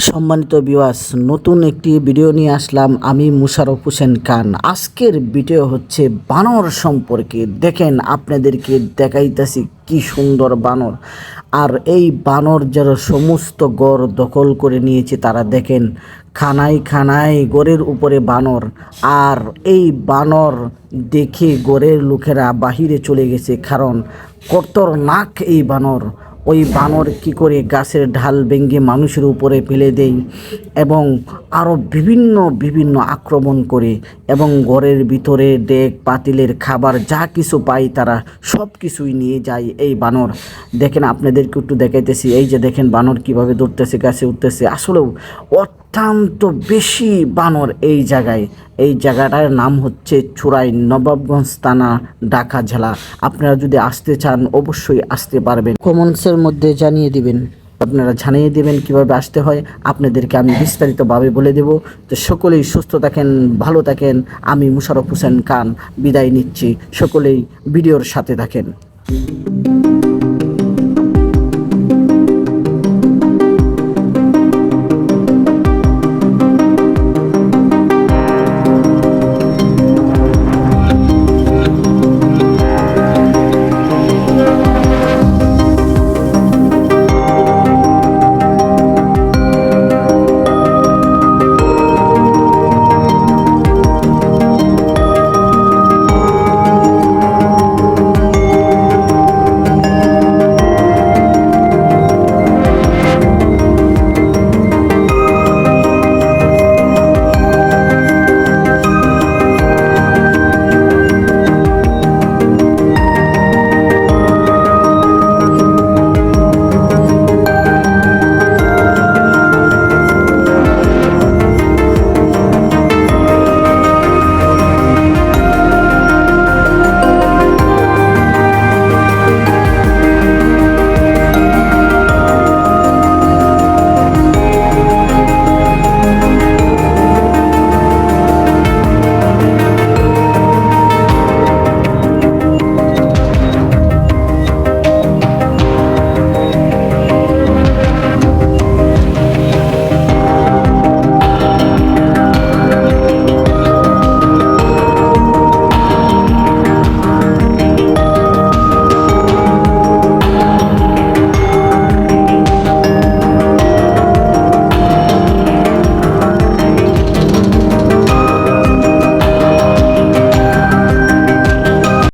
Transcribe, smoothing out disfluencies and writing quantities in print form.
সম্মানিত ভিউয়ার্স, নতুন একটি ভিডিও নিয়ে আসলাম আমি মুশারফ হোসেন খান। আজকের ভিডিও হচ্ছে বানর সম্পর্কে। দেখেন, আপনাদেরকে দেখাইতেছি কি সুন্দর বানর। আর এই বানর যারা সমস্ত গড় দখল করে নিয়েছে, তারা দেখেন খানায় খানায় গড়ের উপরে বানর। আর এই বানর দেখে গড়ের লোকেরা বাহিরে চলে গেছে, কারণ খতরনাক এই বানর। ওই বানর কি করে গাছের ঢাল ভেঙে মানুষের উপরে ফেলে দেয় এবং আরও বিভিন্ন আক্রমণ করে, এবং ঘরের ভিতরে ডেক পাতিলের খাবার যা কিছু পায় তারা সব কিছুই নিয়ে যায় এই বানর। দেখেন, আপনাদেরকে একটু দেখাইতেছি। এই যে দেখেন বানর কিভাবে দৌড়তেছে, গাছে উঠতেছে। আসলেও অত্যন্ত বেশি বানর এই জায়গায়। এই জায়গাটার নাম হচ্ছে চুরাই, নবাবগঞ্জ থানা, ঢাকা জেলা। আপনারা যদি আসতে চান অবশ্যই আসতে পারবেন। কমেন্টসের মধ্যে জানিয়ে দিবেন, আপনারা জানিয়ে দেবেন কিভাবে আসতে হয়। আপনাদেরকে আমি বিস্তারিতভাবে বলে দেব। তো সকলেই সুস্থ থাকেন, ভালো থাকেন। আমি মুশারফ হোসেন খান বিদায় নিচ্ছি। সকলেই ভিডিওর সাথে থাকেন।